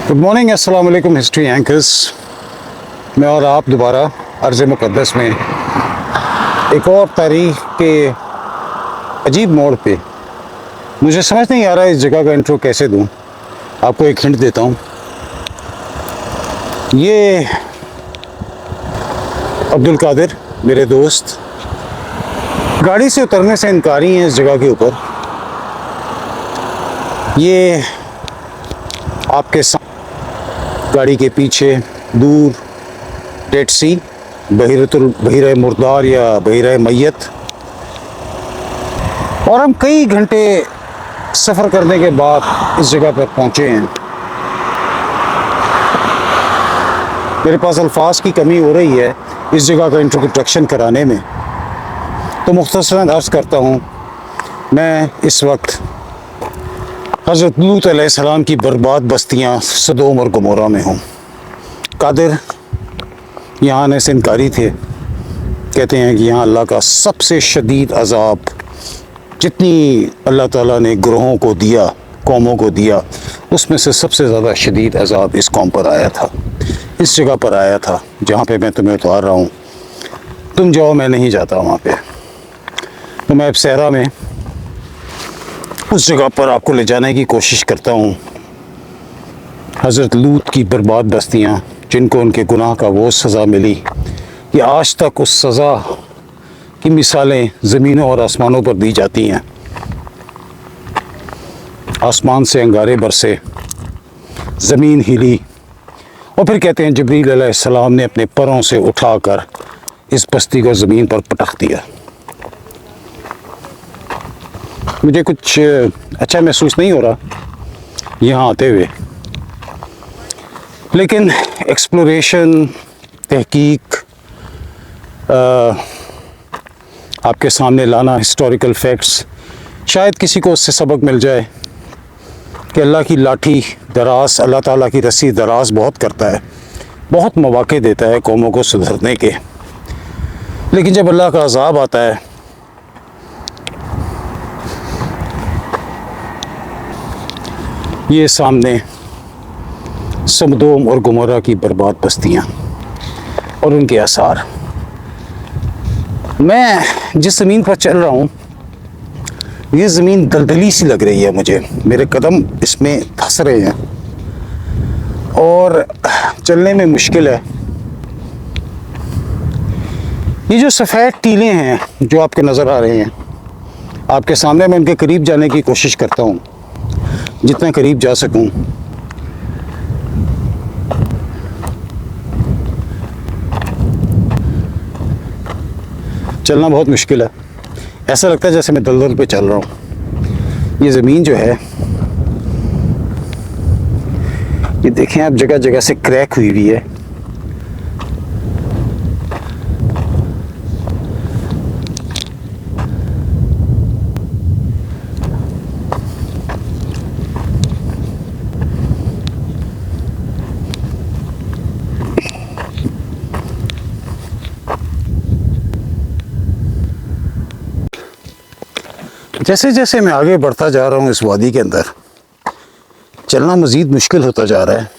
Good morning, अस्सलाम वालेकुम history anchors. मैं और आप दोबारा अर्ज़ मुक़द्दस में एक और तारीख़ के अजीब मोड़ पे। मुझे समझ नहीं आ रहा है इस जगह का इंट्रो कैसे दूं। आपको एक हिंट देता हूं। ये अब्दुल कादिर मेरे दोस्त गाड़ी से उतरने से इनकारी हैं इस जगह के ऊपर। ये आपके गाड़ी के पीछे दूर डेड सी, बहिर मुर्दार या बहिर मैयत, और हम कई घंटे सफ़र करने के बाद इस जगह पर पहुँचे हैं। मेरे पास अल्फाज की कमी हो रही है इस जगह का इंट्रोडक्शन कराने में, तो मुख्तसरन अर्ज़ करता हूँ। मैं इस वक्त हज़रत लूत अलैहिस्सलाम की बर्बाद बस्तियाँ सदोम और गमोरा में हूँ। कादिर यहाँ आने से इनकारी थे। कहते हैं कि यहाँ अल्लाह का सबसे शदीद अज़ाब, जितनी अल्लाह ताला ने ग्रोहों को दिया, कौमों को दिया, उसमें से सबसे ज़्यादा शदीद अज़ाब इस कौम पर आया था, इस जगह पर आया था जहाँ पे मैं तुम्हें उतार रहा हूँ। तुम जाओ, मैं नहीं जाता वहाँ पे। तो मैं अब सहरा में उस जगह पर आपको ले जाने की कोशिश करता हूँ। हज़रत लूत की बर्बाद बस्तियाँ, जिनको उनके गुनाह का वो सज़ा मिली कि आज तक उस सज़ा की मिसालें ज़मीनों और आसमानों पर दी जाती हैं। आसमान से अंगारे बरसे, ज़मीन हिली, और फिर कहते हैं जिब्रील अलैहिस्सलाम ने अपने परों से उठाकर इस बस्ती को ज़मीन पर पटक दिया। मुझे कुछ अच्छा महसूस नहीं हो रहा यहाँ आते हुए, लेकिन एक्सप्लोरेशन, तहकीक, आपके सामने लाना हिस्टोरिकल फैक्ट्स, शायद किसी को उससे सबक मिल जाए कि अल्लाह की लाठी दराज, अल्लाह ताला की रस्सी दराज बहुत करता है, बहुत मौके देता है कौमों को सुधरने के। लेकिन जब अल्लाह का अज़ाब आता है, ये सामने सदोम और गमोरा की बर्बाद बस्तियाँ और उनके आसार। मैं जिस ज़मीन पर चल रहा हूँ, ये ज़मीन दलदली सी लग रही है मुझे। मेरे कदम इसमें धंस रहे हैं और चलने में मुश्किल है। ये जो सफ़ेद टीले हैं जो आपके नज़र आ रहे हैं, आपके सामने, मैं इनके करीब जाने की कोशिश करता हूँ जितना करीब जा सकूं। चलना बहुत मुश्किल है, ऐसा लगता है जैसे मैं दलदल पे चल रहा हूँ। ये ज़मीन जो है, ये देखें आप, जगह जगह से क्रैक हुई हुई है। जैसे जैसे मैं आगे बढ़ता जा रहा हूँ इस वादी के अंदर, चलना मज़ीद मुश्किल होता जा रहा है।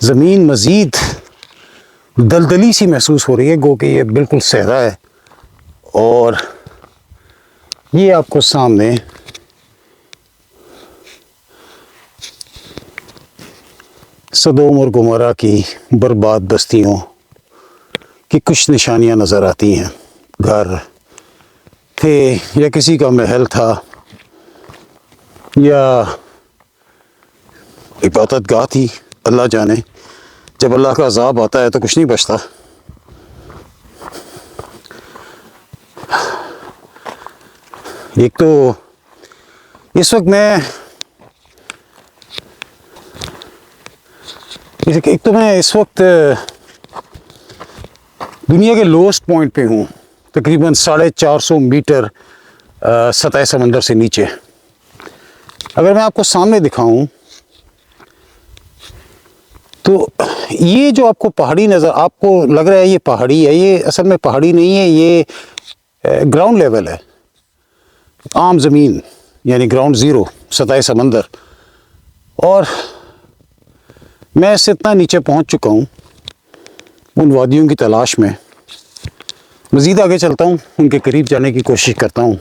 ज़मीन मज़ीद दलदली सी महसूस हो रही है, गो कि ये बिल्कुल सहरा है। और ये आपको सामने सदोम और गमोरा की बर्बाद बस्तियों की कुछ निशानियाँ नज़र आती हैं। घर थे या किसी का महल था या इबादत गाह थी, अल्लाह जाने। जब अल्लाह का अज़ाब आता है तो कुछ नहीं बचता। एक तो इस वक्त मैं इस वक्त दुनिया के लोएस्ट पॉइंट पे हूँ, तकरीबन 450 मीटर सतह समंदर से नीचे। अगर मैं आपको सामने दिखाऊं तो ये जो आपको पहाड़ी नज़र, आपको लग रहा है ये पहाड़ी है, ये असल में पहाड़ी नहीं है, ये ग्राउंड लेवल है, आम ज़मीन, यानी ग्राउंड ज़ीरो, सतह समंदर। और मैं इससे इतना नीचे पहुंच चुका हूं उन वादियों की तलाश में। मज़ीद आगे चलता हूं, उनके करीब जाने की कोशिश करता हूं।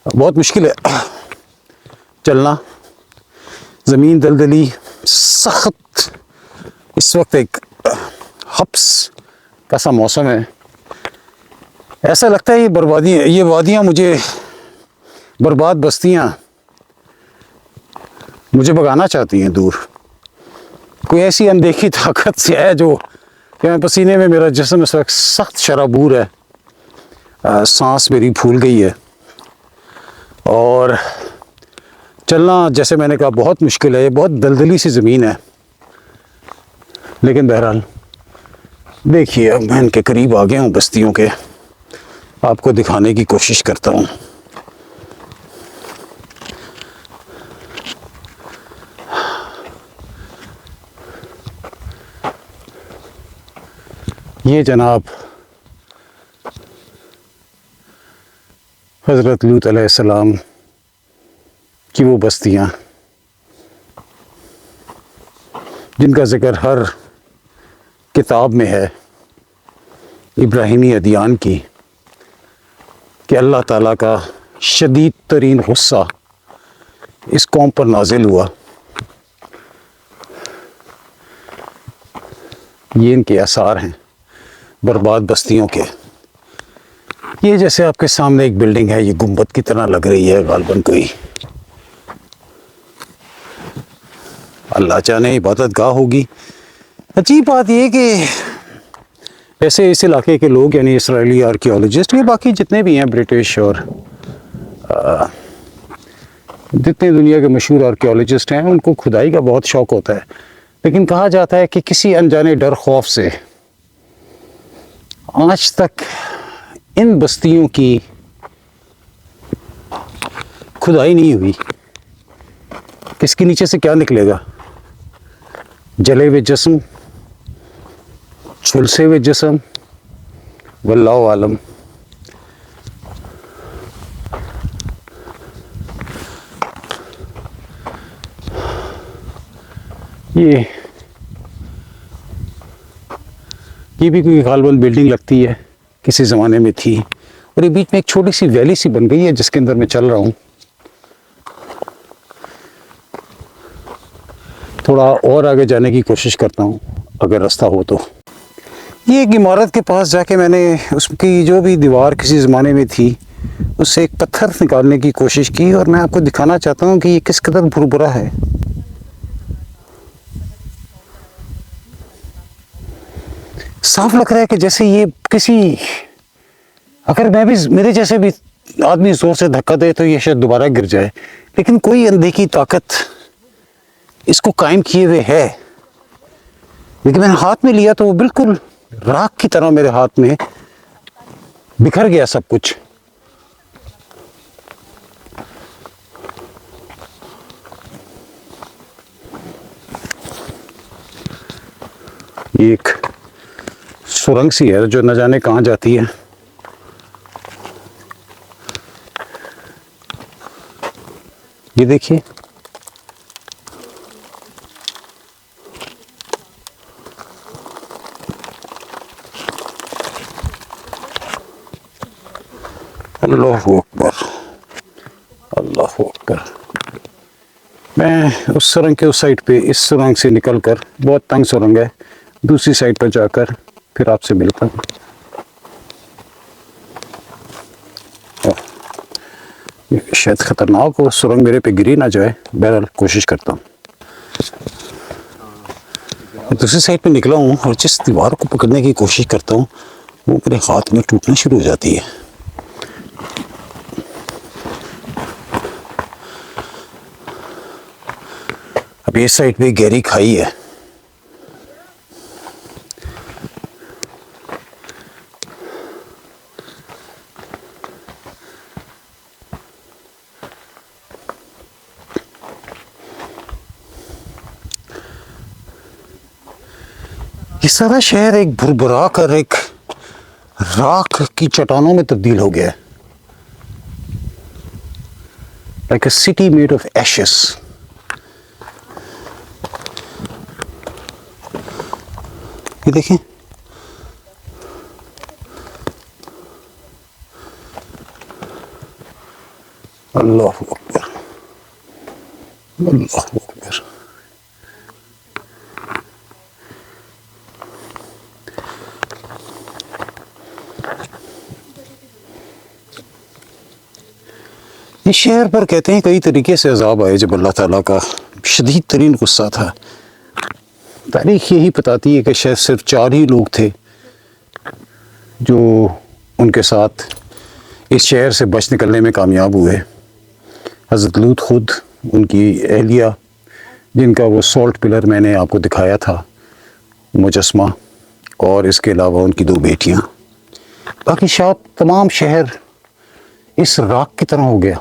बहुत मुश्किल है चलना, ज़मीन दलदली सख्त, इस वक्त एक हब्स का सा मौसम है। ऐसा लगता है ये वादियाँ मुझे, बर्बाद बस्तियाँ मुझे भगाना चाहती हैं दूर। कोई ऐसी अनदेखी ताकत से है जो कि मैं पसीने में, मेरा जिस्म इस वक्त सख्त शराबूर है, सांस मेरी फूल गई है और चलना, जैसे मैंने कहा, बहुत मुश्किल है। ये बहुत दलदली सी ज़मीन है। लेकिन बहरहाल देखिए, अब मैं इनके करीब आ गया हूँ बस्तियों के, आपको दिखाने की कोशिश करता हूँ। ये जनाब हज़रत लूत अलैहिस्सलाम की वो बस्तियाँ जिनका ज़िक्र हर किताब में है इब्राहिमी अदियान की, कि अल्लाह ताला का शदीद तरीन गुस्सा इस कौम पर नाजिल हुआ। ये इनके आसार हैं बर्बाद बस्तियों के। ये जैसे आपके सामने एक बिल्डिंग है, ये गुंबद की तरह लग रही है गालबन कोई, अल्लाह जाने इबादत गाह होगी। अजीब बात यह कि वैसे इस इलाके के लोग, यानी इसराइली आर्कियोलॉजिस्ट, ये बाकी जितने भी हैं ब्रिटिश और जितने दुनिया के मशहूर आर्कियोलॉजिस्ट हैं, उनको खुदाई का बहुत शौक़ होता है। लेकिन कहा जाता है कि किसी अनजाने डर खौफ से आज तक इन बस्तियों की खुदाई नहीं हुई। किसके नीचे से क्या निकलेगा? जले हुए जिस्म, झुलसे हुए जिस्म, वल्लाहु आलम। ये भी कोई गालबन बिल्डिंग लगती है, किसी ज़माने में थी। और ये बीच में एक छोटी सी वैली सी बन गई है जिसके अंदर मैं चल रहा हूँ। थोड़ा और आगे जाने की कोशिश करता हूँ अगर रास्ता हो तो। ये एक इमारत के पास जाके मैंने उसकी जो भी दीवार किसी ज़माने में थी उससे एक पत्थर निकालने की कोशिश की, और मैं आपको दिखाना चाहता हूँ कि ये किस कदर भुरभुरा है। साफ लग रहा है कि जैसे ये किसी, अगर मैं भी, मेरे जैसे भी आदमी जोर से धक्का दे तो ये शायद दोबारा गिर जाए, लेकिन कोई अनदेखी ताकत इसको कायम किए हुए है। लेकिन मैंने हाथ में लिया तो वो बिल्कुल राख की तरह मेरे हाथ में बिखर गया सब कुछ। ये एक सुरंग सी है जो न जाने कहाँ जाती है। ये देखिए, अल्लाहु अकबर, अल्लाहु अकबर। मैं उस सुरंग के उस साइड पे, इस सुरंग से निकलकर, बहुत तंग सुरंग है, दूसरी साइड पर जाकर फिर आपसे मिलता हूँ। शायद ख़तरनाक हो, सुरंग मेरे पे गिरी ना जाए, बहरहाल कोशिश करता हूँ। दूसरी साइड पे निकला हूँ और जिस दीवार को पकड़ने की कोशिश करता हूँ वो मेरे हाथ में टूटना शुरू हो जाती है। अब इस साइड पे गहरी खाई है। ये सारा शहर एक भुरभुरा कर एक राख की चट्टानों में तब्दील हो गया है। Like a city made of ashes. ये देखें, अल्लाह अकबर, अल्लाह अकबर। इस शहर पर कहते हैं कई तरीके से अजाब आए जब अल्लाह ताला का शदीद तरीन गुस्सा था। तारीख यही बताती है कि शायद सिर्फ 4 ही लोग थे जो उनके साथ इस शहर से बच निकलने में कामयाब हुए। हज़रत लूत खुद, उनकी एहलिया जिनका वो सॉल्ट पिलर मैंने आपको दिखाया था मुजस्मा, और इसके अलावा उनकी 2 बेटियां। बाकी शायद तमाम शहर इस राख की तरह हो गया।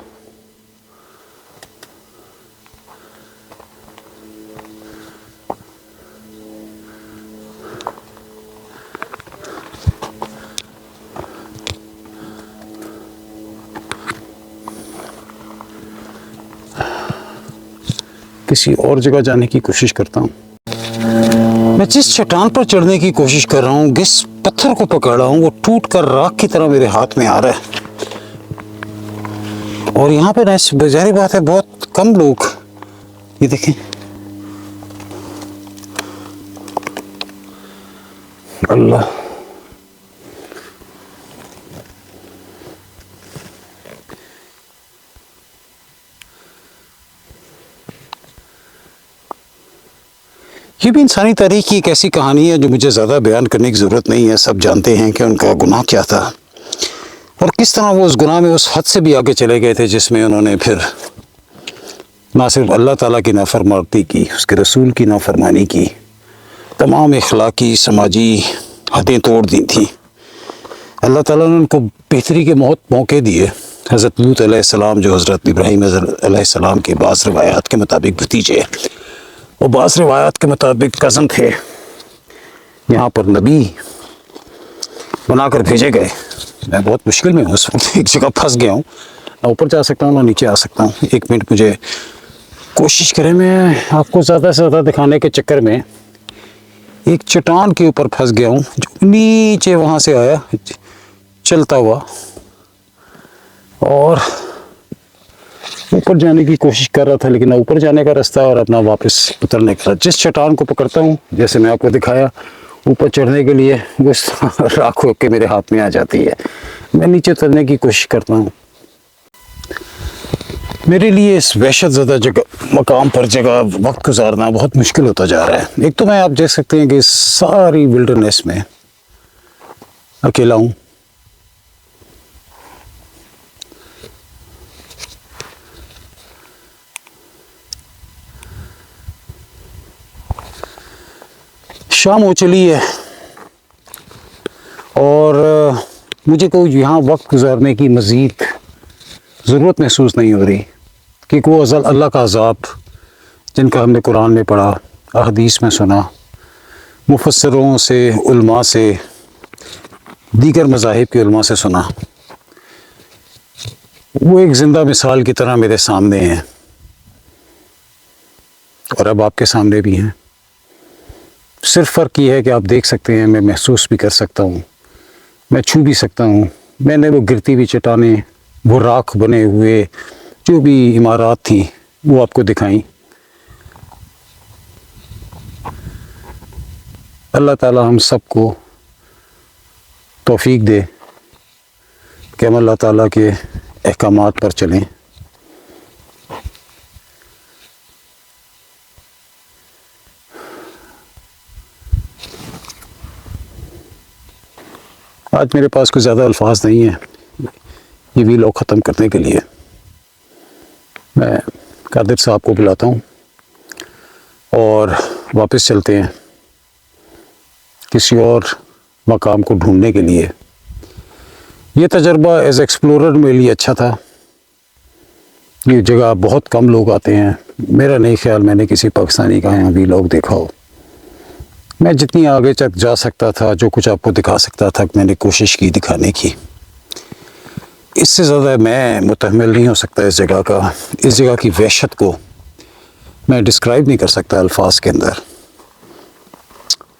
किसी और जगह जाने की कोशिश करता हूँ। मैं जिस चट्टान पर चढ़ने की कोशिश कर रहा हूँ, जिस पत्थर को पकड़ रहा हूँ, वो टूट कर राख की तरह मेरे हाथ में आ रहा है। और यहाँ पे ना, जाहिर बात है, बहुत कम लोग, ये देखें, अल्लाह, ये भी इंसानी तारीख की एक ऐसी कहानी है जो मुझे ज़्यादा बयान करने की ज़रूरत नहीं है। सब जानते हैं कि उनका गुनाह क्या था और किस तरह वो उस गुनाह में उस हद से भी आगे चले गए थे जिसमें उन्होंने फिर ना सिर्फ अल्लाह ताला की नाफरमानी की, उसके रसूल की नाफरमानी की, तमाम इखलाकी समाजी हदें तोड़ दी थी। अल्लाह ताला ने उनको बेहतरी के बहुत मौके दिए। हज़रत लूत अलैहिस्सलाम जो हज़रत इब्राहीम अलैहिस्सलाम के बाज़ रिवायात के मुताबिक भतीजे और बाज़ रिवायात के मुताबिक कज़न थे, यहाँ पर नबी बनाकर भेजे गए। मैं बहुत मुश्किल में हूँ, उस वक्त एक जगह फंस गया हूँ, ना ऊपर जा सकता हूँ ना नीचे आ सकता हूँ। 1 मिनट मुझे कोशिश करें, मैं आपको ज़्यादा से ज़्यादा दिखाने के चक्कर में एक चट्टान के ऊपर फंस गया हूँ जो नीचे वहाँ से आया चलता हुआ और ऊपर जाने की कोशिश कर रहा था, लेकिन ना ऊपर जाने का रास्ता और अपना वापस उतरने का। जिस चट्टान को पकड़ता हूँ, जैसे मैं आपको दिखाया, ऊपर चढ़ने के लिए वो राख हो के मेरे हाथ में आ जाती है। मैं नीचे उतरने की कोशिश करता हूँ। मेरे लिए इस वहशत ज़दा जगह मकाम पर जगह वक्त गुजारना बहुत मुश्किल होता जा रहा है। एक तो मैं, आप देख सकते हैं कि इस सारी विल्डरनेस में अकेला हूँ। शाम हो चली है और मुझे कोई यहाँ वक्त गुजारने की मज़ीद ज़रूरत महसूस नहीं हो रही, क्योंकि वो अल्लाह का अज़ाब जिनका हमने कुरान में पढ़ा, अहदीस में सुना, मुफस्सिरों से, उलमा से, दीगर मज़ाहिब के उलमा से सुना, वो एक ज़िंदा मिसाल की तरह मेरे सामने है और अब आपके सामने भी हैं। सिर्फ फ़र्क ये है कि आप देख सकते हैं, मैं महसूस भी कर सकता हूँ, मैं छू भी सकता हूँ। मैंने वो गिरती हुई चट्टानें, वो राख बने हुए जो भी इमारत थी, वो आपको दिखाई। अल्लाह ताला हम सबको तौफीक दे कि हम अल्लाह ताला के अहकामात पर चलें। आज मेरे पास कोई ज़्यादा अल्फाज नहीं है ये वीलॉग ख़त्म करने के लिए। मैं कादिर साहब को बुलाता हूँ और वापस चलते हैं किसी और मकाम को ढूंढने के लिए। ये तजर्बा एज़ एक्सप्लोरर मेरे लिए अच्छा था। ये जगह बहुत कम लोग आते हैं। मेरा नहीं ख्याल मैंने किसी पाकिस्तानी का यहाँ वीलॉग देखा हो। मैं जितनी आगे तक जा सकता था, जो कुछ आपको दिखा सकता था, मैंने कोशिश की दिखाने की। इससे ज़्यादा मैं मुतहम्मिल नहीं हो सकता इस जगह का। इस जगह की वहशत को मैं डिस्क्राइब नहीं कर सकता अल्फाज के अंदर।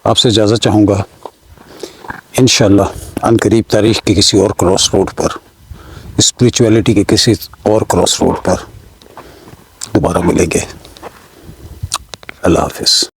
आपसे इजाज़त चाहूँगा। इंशाअल्लाह अनकरीब तारीख के किसी और क्रॉस रोड पर, स्पिरिचुअलिटी के किसी और क्रॉस रोड पर दोबारा मिलेंगे। अल्लाह हाफ़िज़।